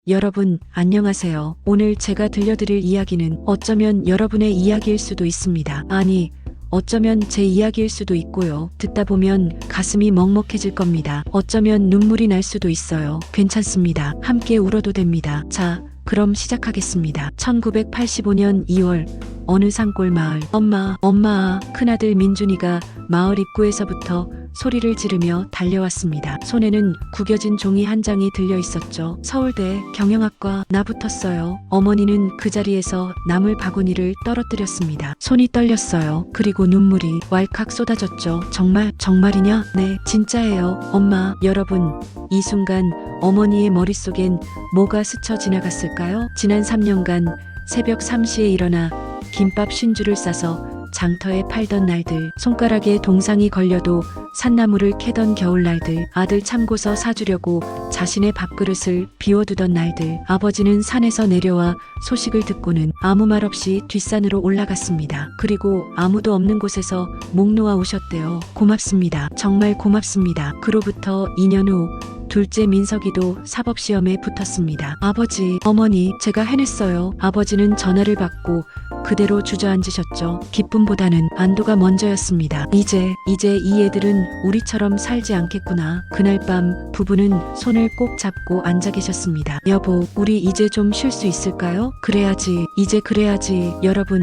여러분, 안녕하세요. 오늘 제가 들려드릴 이야기는 어쩌면 여러분의 이야기일 수도 있습니다. 아니, 어쩌면 제 이야기일 수도 있고요. 듣다 보면 가슴이 먹먹해질 겁니다. 어쩌면 눈물이 날 수도 있어요. 괜찮습니다. 함께 울어도 됩니다. 자, 그럼 시작하겠습니다. 1985년 2월 어느 산골 마을. 엄마, 큰아들 민준이가 마을 입구에서부터 소리를 지르며 달려왔습니다. 손에는 구겨진 종이 한 장이 들려 있었죠. 서울대 경영학과 나 붙었어요. 어머니는 그 자리에서 나물 바구니를 떨어뜨렸습니다. 손이 떨렸어요. 그리고 눈물이 왈칵 쏟아졌죠. 정말이냐? 네, 진짜예요. 엄마. 여러분, 이 순간 어머니의 머릿속엔 뭐가 스쳐 지나갔을까요? 지난 3년간 새벽 3시에 일어나 김밥 50줄을 싸서 장터에 팔던 날들, 손가락에 동상이 걸려도 산나물을 캐던 겨울날들, 아들 참고서 사주려고 자신의 밥그릇을 비워두던 날들, 아버지는 산에서 내려와 소식을 듣고는 아무 말 없이 뒷산으로 올라갔습니다. 그리고 아무도 없는 곳에서 목 놓아 오셨대요. 고맙습니다. 정말 고맙습니다. 그로부터 2년 후 둘째 민석이도 사법시험에 붙었습니다. 아버지, 어머니, 제가 해냈어요. 아버지는 전화를 받고 그대로 주저앉으셨죠. 기쁨보다는 안도가 먼저였습니다. 이제 이 애들은 우리처럼 살지 않겠구나. 그날 밤 부부는 손을 꼭 잡고 앉아 계셨습니다. 여보, 우리 이제 좀 쉴 수 있을까요? 그래야지. 이제 그래야지. 여러분,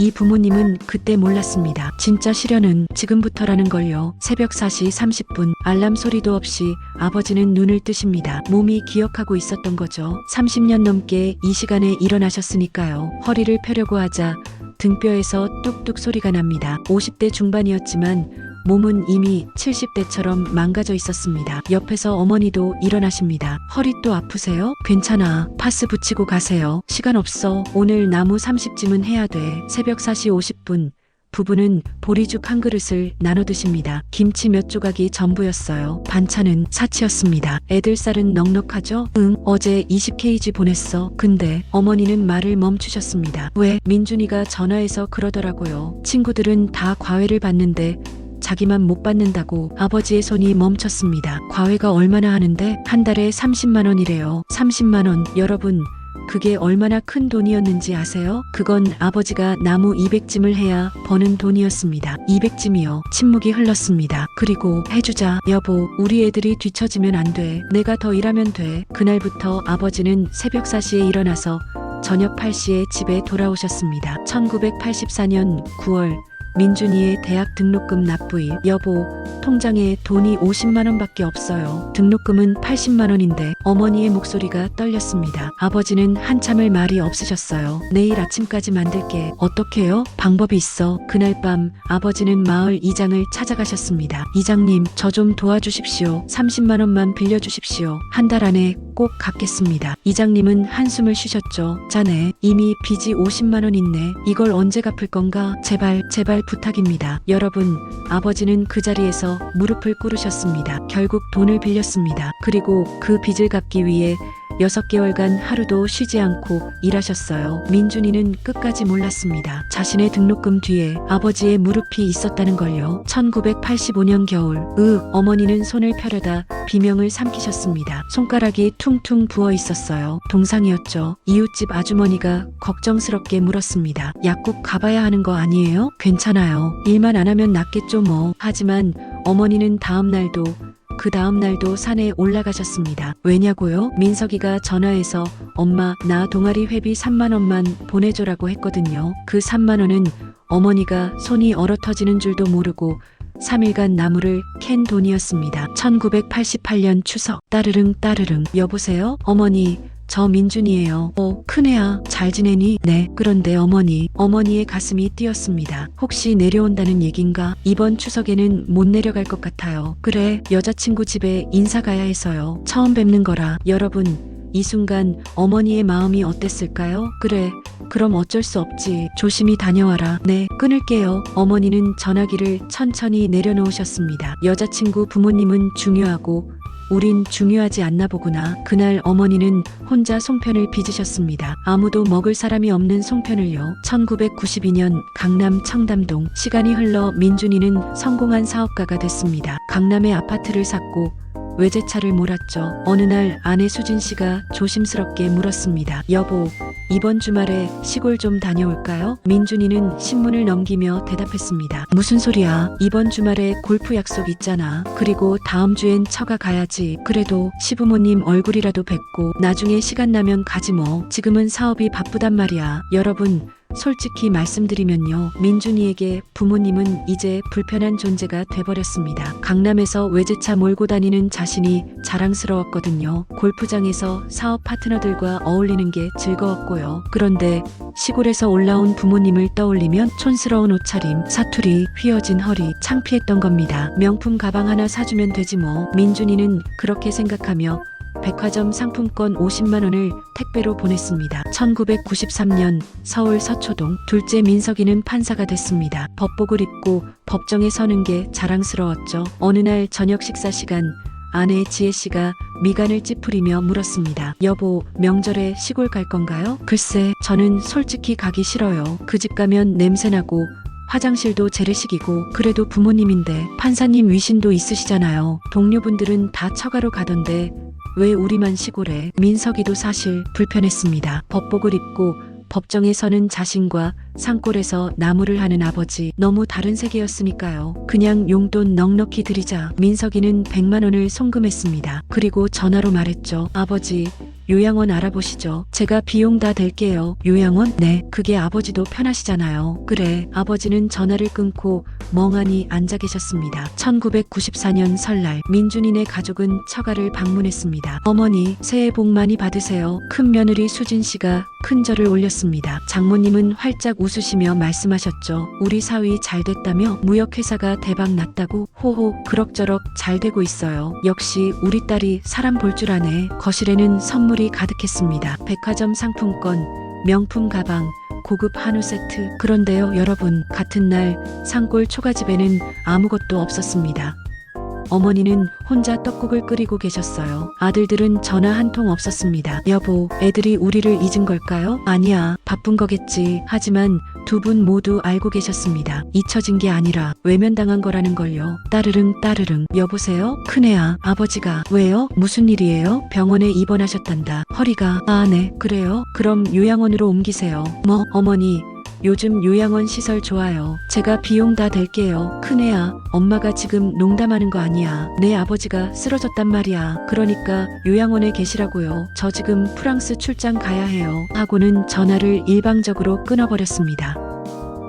이 부모님은 그때 몰랐습니다. 진짜 시련은 지금부터라는 걸요. 새벽 4시 30분 알람 소리도 없이 아버지는 눈을 뜨십니다. 몸이 기억하고 있었던 거죠. 30년 넘게 이 시간에 일어나셨으니까요. 허리를 펴려고 하자 등뼈에서 뚝뚝 소리가 납니다. 50대 중반이었지만 몸은 이미 70대처럼 망가져 있었습니다. 옆에서 어머니도 일어나십니다. 허리 또 아프세요? 괜찮아. 파스 붙이고 가세요. 시간 없어. 오늘 나무 30짐은 해야 돼. 새벽 4시 50분. 부부는 보리죽 한 그릇을 나눠 드십니다. 김치 몇 조각이 전부였어요. 반찬은 사치였습니다. 애들 쌀은 넉넉하죠? 응, 어제 20kg 보냈어. 근데 어머니는 말을 멈추셨습니다. 왜? 민준이가 전화해서 그러더라고요. 친구들은 다 과외를 받는데 자기만 못 받는다고. 아버지의 손이 멈췄습니다. 과외가 얼마나 하는데? 한 달에 30만 원이래요. 30만 원. 여러분, 그게 얼마나 큰 돈이었는지 아세요? 그건 아버지가 나무 200짐을 해야 버는 돈이었습니다. 200짐이요. 침묵이 흘렀습니다. 그리고 해주자. 여보, 우리 애들이 뒤처지면 안 돼. 내가 더 일하면 돼. 그날부터 아버지는 새벽 4시에 일어나서 저녁 8시에 집에 돌아오셨습니다. 1984년 9월 민준이의 대학 등록금 납부일. 여보, 통장에 돈이 50만 원밖에 없어요. 등록금은 80만 원인데. 어머니의 목소리가 떨렸습니다. 아버지는 한참을 말이 없으셨어요. 내일 아침까지 만들게. 어떻게요? 방법이 있어. 그날 밤 아버지는 마을 이장을 찾아가셨습니다. 이장님, 저 좀 도와주십시오. 30만 원만 빌려주십시오. 한 달 안에 꼭 갚겠습니다. 이장님은 한숨을 쉬셨죠. 자네, 이미 빚이 50만 원 있네. 이걸 언제 갚을 건가? 제발 부탁입니다. 여러분, 아버지는 그 자리에서 무릎을 꿇으셨습니다. 결국 돈을 빌렸습니다. 그리고 그 빚을 갚기 위해 6개월간 하루도 쉬지 않고 일하셨어요. 민준이는 끝까지 몰랐습니다. 자신의 등록금 뒤에 아버지의 무릎이 있었다는 걸요. 1985년 겨울, 어머니는 손을 펴려다 비명을 삼키셨습니다. 손가락이 퉁퉁 부어 있었어요. 동상이었죠. 이웃집 아주머니가 걱정스럽게 물었습니다. 약국 가봐야 하는 거 아니에요? 괜찮아요. 일만 안 하면 낫겠죠 뭐. 하지만 어머니는 그 다음 날도 산에 올라가셨습니다. 왜냐고요? 민석이가 전화해서 엄마, 나 동아리 회비 3만 원만 보내줘라고 했거든요. 그 3만 원은 어머니가 손이 얼어 터지는 줄도 모르고 3일간 나무를 캔 돈이었습니다. 1988년 추석. 따르릉. 여보세요? 어머니, 저 민준이에요. 큰애야, 잘 지내니? 네. 그런데 어머니의 가슴이 뛰었습니다. 혹시 내려온다는 얘긴가? 이번 추석에는 못 내려갈 것 같아요. 그래, 여자친구 집에 인사 가야 해서요. 처음 뵙는 거라. 여러분, 이 순간 어머니의 마음이 어땠을까요? 그래, 그럼 어쩔 수 없지. 조심히 다녀와라. 네, 끊을게요. 어머니는 전화기를 천천히 내려놓으셨습니다. 여자친구 부모님은 중요하고 우린 중요하지 않나 보구나. 그날 어머니는 혼자 송편을 빚으셨습니다. 아무도 먹을 사람이 없는 송편을요. 1992년 강남 청담동. 시간이 흘러 민준이는 성공한 사업가가 됐습니다. 강남에 아파트를 샀고 외제차를 몰았죠. 어느 날 아내 수진 씨가 조심스럽게 물었습니다. 여보, 이번 주말에 시골 좀 다녀올까요? 민준이는 신문을 넘기며 대답했습니다. 무슨 소리야? 이번 주말에 골프 약속 있잖아. 그리고 다음 주엔 처가 가야지. 그래도 시부모님 얼굴이라도 뵙고 나중에 시간 나면 가지 뭐. 지금은 사업이 바쁘단 말이야. 여러분, 솔직히 말씀드리면요. 민준이에게 부모님은 이제 불편한 존재가 돼버렸습니다. 강남에서 외제차 몰고 다니는 자신이 자랑스러웠거든요. 골프장에서 사업 파트너들과 어울리는 게 즐거웠고요. 그런데 시골에서 올라온 부모님을 떠올리면 촌스러운 옷차림, 사투리, 휘어진 허리, 창피했던 겁니다. 명품 가방 하나 사주면 되지 뭐. 민준이는 그렇게 생각하며 백화점 상품권 50만 원을 택배로 보냈습니다. 1993년 서울 서초동. 둘째 민석이는 판사가 됐습니다. 법복을 입고 법정에 서는 게 자랑스러웠죠. 어느 날 저녁 식사 시간, 아내 지혜 씨가 미간을 찌푸리며 물었습니다. 여보, 명절에 시골 갈 건가요? 글쎄, 저는 솔직히 가기 싫어요. 그 집 가면 냄새나고 화장실도 재래식이고. 그래도 부모님인데. 판사님 위신도 있으시잖아요. 동료분들은 다 처가로 가던데 왜 우리만 시골에? 민석이도 사실 불편했습니다. 법복을 입고 법정에 서는 자신과 산골에서 나무를 하는 아버지, 너무 다른 세계였으니까요. 그냥 용돈 넉넉히 드리자. 민석이는 100만 원을 송금했습니다. 그리고 전화로 말했죠. 아버지, 요양원 알아보시죠. 제가 비용 다 댈게요. 요양원? 네, 그게 아버지도 편하시잖아요. 그래. 아버지는 전화를 끊고 멍하니 앉아 계셨습니다. 1994년 설날, 민준이네 가족은 처가를 방문했습니다. 어머니, 새해 복 많이 받으세요. 큰 며느리 수진 씨가 큰 절을 올렸습니다. 장모님은 활짝 웃으시며 말씀하셨죠. 우리 사위 잘 됐다며? 무역회사가 대박 났다고? 호호, 그럭저럭 잘 되고 있어요. 역시 우리 딸이 사람 볼 줄 아네. 거실에는 선물이 가득했습니다. 백화점 상품권, 명품 가방, 고급 한우 세트. 그런데요, 여러분, 같은 날 산골 초가집에는 아무것도 없었습니다. 어머니는 혼자 떡국을 끓이고 계셨어요. 아들들은 전화 한 통 없었습니다. 여보, 애들이 우리를 잊은 걸까요? 아니야, 바쁜 거겠지. 하지만 두 분 모두 알고 계셨습니다. 잊혀진 게 아니라 외면당한 거라는 걸요. 따르릉 따르릉. 여보세요? 큰애야, 아버지가. 왜요? 무슨 일이에요? 병원에 입원하셨단다. 허리가. 아, 네, 그래요? 그럼 요양원으로 옮기세요. 뭐? 어머니, 요즘 요양원 시설 좋아요. 제가 비용 다 댈게요. 큰애야, 엄마가 지금 농담하는 거 아니야. 내 아버지가 쓰러졌단 말이야. 그러니까 요양원에 계시라고요. 저 지금 프랑스 출장 가야 해요. 하고는 전화를 일방적으로 끊어버렸습니다.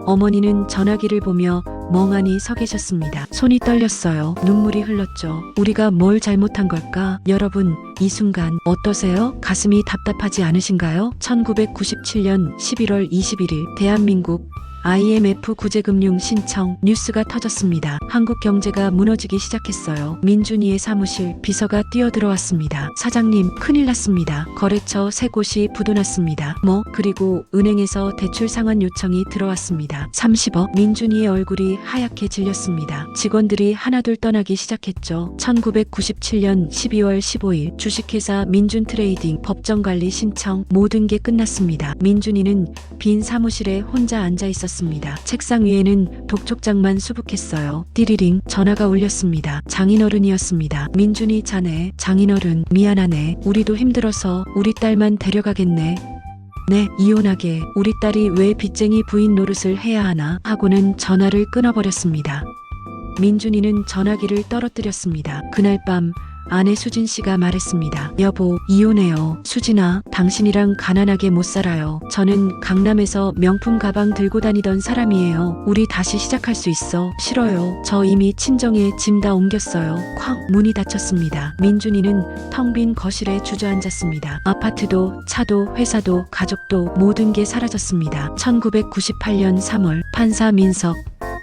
어머니는 전화기를 보며 멍하니 서 계셨습니다. 손이 떨렸어요. 눈물이 흘렀죠. 우리가 뭘 잘못한 걸까? 여러분, 이 순간 어떠세요? 가슴이 답답하지 않으신가요? 1997년 11월 21일 대한민국 IMF 구제금융 신청 뉴스가 터졌습니다. 한국 경제가 무너지기 시작했어요. 민준이의 사무실 비서가 뛰어들어왔습니다. 사장님, 큰일 났습니다. 거래처 세 곳이 부도났습니다. 그리고 은행에서 대출 상환 요청이 들어왔습니다. 30억. 민준이의 얼굴이 하얗게 질렸습니다. 직원들이 하나둘 떠나기 시작했죠. 1997년 12월 15일 주식회사 민준트레이딩 법정관리 신청. 모든 게 끝났습니다. 민준이는 빈 사무실에 혼자 앉아 있었습니다. 책상 위에는 독촉장만 수북했어요. 띠리링. 전화가 울렸습니다. 장인어른이었습니다. 민준이 자네. 장인어른, 미안하네. 우리도 힘들어서 우리 딸만 데려가겠네. 네, 이혼하게. 우리 딸이 왜 빚쟁이 부인 노릇을 해야 하나? 하고는 전화를 끊어버렸습니다. 민준이는 전화기를 떨어뜨렸습니다. 그날 밤 아내 수진 씨가 말했습니다. 여보, 이혼해요. 수진아, 당신이랑 가난하게 못 살아요. 저는 강남에서 명품 가방 들고 다니던 사람이에요. 우리 다시 시작할 수 있어. 싫어요. 저 이미 친정에 짐 다 옮겼어요. 쾅, 문이 닫혔습니다. 민준이는 텅 빈 거실에 주저앉았습니다. 아파트도, 차도, 회사도, 가족도 모든 게 사라졌습니다. 1998년 3월 판사 민석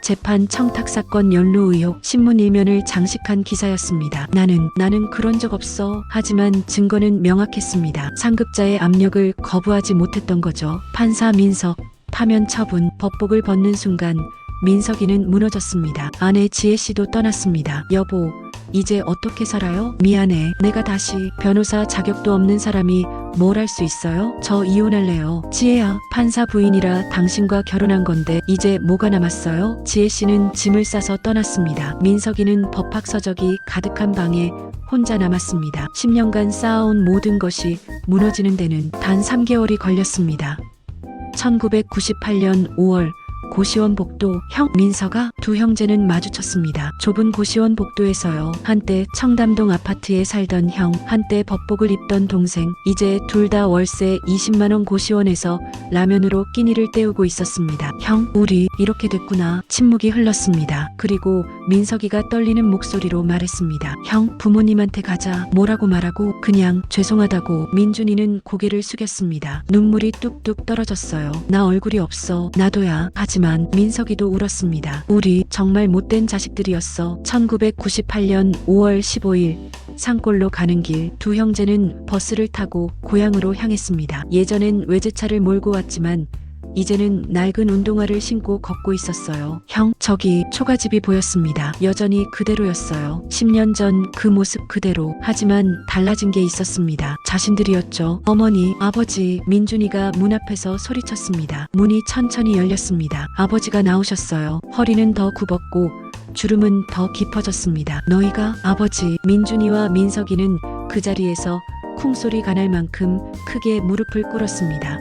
재판 청탁 사건 연루 의혹. 신문 일면을 장식한 기사였습니다. 나는 그런 적 없어. 하지만 증거는 명확했습니다. 상급자의 압력을 거부하지 못했던 거죠. 판사 민석 파면 처분. 법복을 벗는 순간 민석이는 무너졌습니다. 아내 지혜 씨도 떠났습니다. 여보, 이제 어떻게 살아요? 미안해. 내가 다시 변호사 자격도 없는 사람이 뭘 할 수 있어요? 저 이혼할래요. 지혜야, 판사 부인이라 당신과 결혼한 건데 이제 뭐가 남았어요? 지혜 씨는 짐을 싸서 떠났습니다. 민석이는 법학 서적이 가득한 방에 혼자 남았습니다. 10년간 쌓아온 모든 것이 무너지는 데는 단 3개월이 걸렸습니다. 1998년 5월 고시원 복도. 형, 민서가. 두 형제는 마주쳤습니다. 좁은 고시원 복도에서요. 한때 청담동 아파트에 살던 형, 한때 법복을 입던 동생, 이제 둘 다 월세 20만 원 고시원에서 라면으로 끼니를 때우고 있었습니다. 형, 우리 이렇게 됐구나. 침묵이 흘렀습니다. 그리고 민석이가 떨리는 목소리로 말했습니다. 형, 부모님한테 가자. 뭐라고 말하고? 그냥 죄송하다고. 민준이는 고개를 숙였습니다. 눈물이 뚝뚝 떨어졌어요. 나 얼굴이 없어. 나도야. 하지만 민석이도 울었습니다. 우리 정말 못된 자식들이었어. 1998년 5월 15일 산골로 가는 길. 두 형제는 버스를 타고 고향으로 향했습니다. 예전엔 외제차를 몰고 왔지만 이제는 낡은 운동화를 신고 걷고 있었어요. 형, 저기 초가집이 보였습니다. 여전히 그대로였어요. 10년 전 그 모습 그대로. 하지만 달라진 게 있었습니다. 자신들이었죠. 어머니, 아버지. 민준이가 문 앞에서 소리쳤습니다. 문이 천천히 열렸습니다. 아버지가 나오셨어요. 허리는 더 굽었고 주름은 더 깊어졌습니다. 너희가? 아버지. 민준이와 민석이는 그 자리에서 쿵소리가 날 만큼 크게 무릎을 꿇었습니다.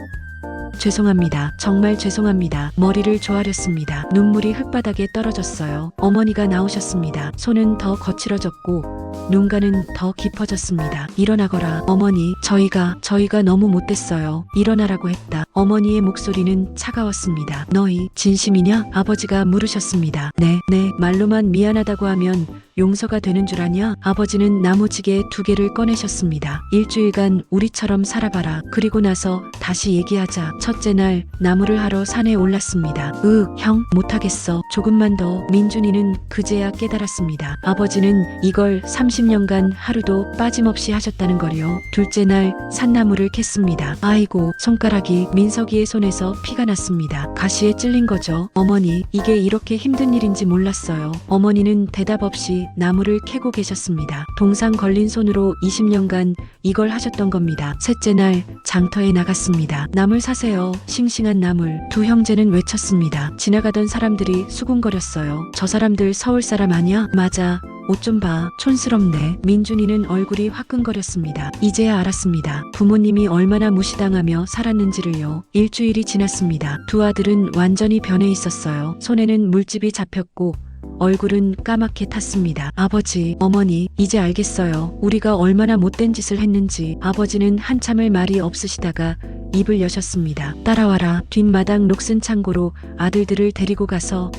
죄송합니다. 정말 죄송합니다. 머리를 조아렸습니다. 눈물이 흙바닥에 떨어졌어요. 어머니가 나오셨습니다. 손은 더 거칠어졌고 눈가는 더 깊어졌습니다. 일어나거라. 어머니, 저희가 너무 못됐어요. 일어나라고 했다. 어머니의 목소리는 차가웠습니다. 너희 진심이냐? 아버지가 물으셨습니다. 네. 말로만 미안하다고 하면 용서가 되는 줄 아냐? 아버지는 나무지게 2개를 꺼내셨습니다. 일주일간 우리처럼 살아봐라. 그리고 나서 다시 얘기하자. 첫째 날 나무를 하러 산에 올랐습니다. 형, 못하겠어. 조금만 더. 민준이는 그제야 깨달았습니다. 아버지는 이걸 30년간 하루도 빠짐없이 하셨다는 걸요. 둘째 날 산나무를 캤습니다. 아이고, 손가락이. 민석이의 손에서 피가 났습니다. 가시에 찔린 거죠. 어머니, 이게 이렇게 힘든 일인지 몰랐어요. 어머니는 대답 없이 나무를 캐고 계셨습니다. 동상 걸린 손으로 20년간 이걸 하셨던 겁니다. 셋째 날 장터에 나갔습니다. 나물 사세요. 싱싱한 나물. 두 형제는 외쳤습니다. 지나가던 사람들이 수군거렸어요. 저 사람들 서울 사람 아니야? 맞아. 옷 좀 봐. 촌스럽네. 민준이는 얼굴이 화끈거렸습니다. 이제야 알았습니다. 부모님이 얼마나 무시당하며 살았는지를요. 일주일이 지났습니다. 두 아들은 완전히 변해 있었어요. 손에는 물집이 잡혔고 얼굴은 까맣게 탔습니다. 아버지, 어머니, 이제 알겠어요. 우리가 얼마나 못된 짓을 했는지. 아버지는 한참을 말이 없으시다가 입을 여셨습니다. 따라와라. 뒷마당 녹슨 창고로 아들들을 데리고 가서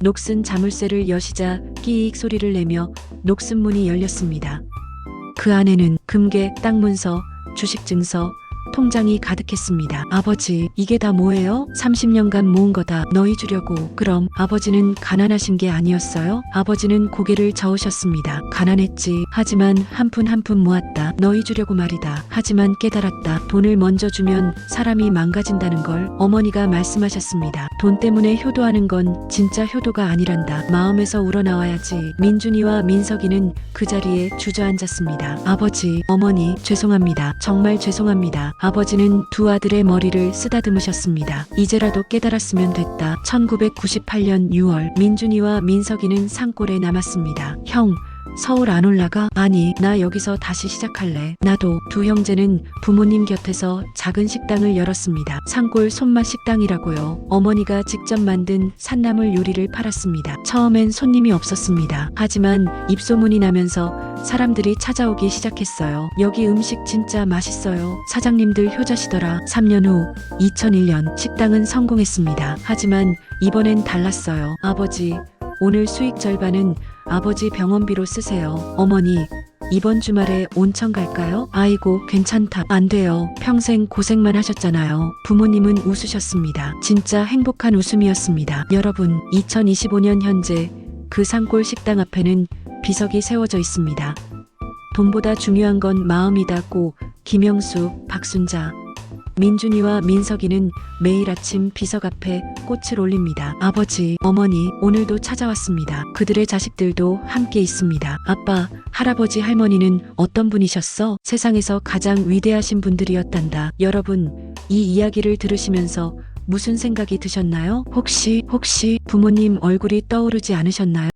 녹슨 자물쇠를 여시자 끼익 소리를 내며 녹슨 문이 열렸습니다. 그 안에는 금괴, 땅 문서, 주식 증서, 통장이 가득했습니다. 아버지, 이게 다 뭐예요? 30년간 모은 거다. 너희 주려고. 그럼 아버지는 가난하신 게 아니었어요? 아버지는 고개를 저으셨습니다. 가난했지. 하지만 한 푼 한 푼 모았다. 너희 주려고 말이다. 하지만 깨달았다. 돈을 먼저 주면 사람이 망가진다는 걸. 어머니가 말씀하셨습니다. 돈 때문에 효도하는 건 진짜 효도가 아니란다. 마음에서 우러나와야지. 민준이와 민석이는 그 자리에 주저앉았습니다. 아버지, 어머니, 죄송합니다. 정말 죄송합니다. 아버지는 두 아들의 머리를 쓰다듬으셨습니다. 이제라도 깨달았으면 됐다. 1998년 6월 민준이와 민석이는 산골에 남았습니다. 형, 서울 안 올라가? 아니, 나 여기서 다시 시작할래. 나도. 두 형제는 부모님 곁에서 작은 식당을 열었습니다. 산골 손맛 식당이라고요. 어머니가 직접 만든 산나물 요리를 팔았습니다. 처음엔 손님이 없었습니다. 하지만 입소문이 나면서 사람들이 찾아오기 시작했어요. 여기 음식 진짜 맛있어요. 사장님들 효자시더라. 3년 후 2001년 식당은 성공했습니다. 하지만 이번엔 달랐어요. 아버지, 오늘 수익 절반은 아버지 병원비로 쓰세요. 어머니, 이번 주말에 온천 갈까요? 아이고, 괜찮다. 안 돼요. 평생 고생만 하셨잖아요. 부모님은 웃으셨습니다. 진짜 행복한 웃음이었습니다. 여러분, 2025년 현재 그 산골 식당 앞에는 비석이 세워져 있습니다. '돈보다 중요한 건 마음이다.' 고 김영수, 박순자. 민준이와 민석이는 매일 아침 비석 앞에 꽃을 올립니다. 아버지, 어머니, 오늘도 찾아왔습니다. 그들의 자식들도 함께 있습니다. 아빠, 할아버지, 할머니는 어떤 분이셨어? 세상에서 가장 위대하신 분들이었단다. 여러분, 이 이야기를 들으시면서 무슨 생각이 드셨나요? 혹시 부모님 얼굴이 떠오르지 않으셨나요?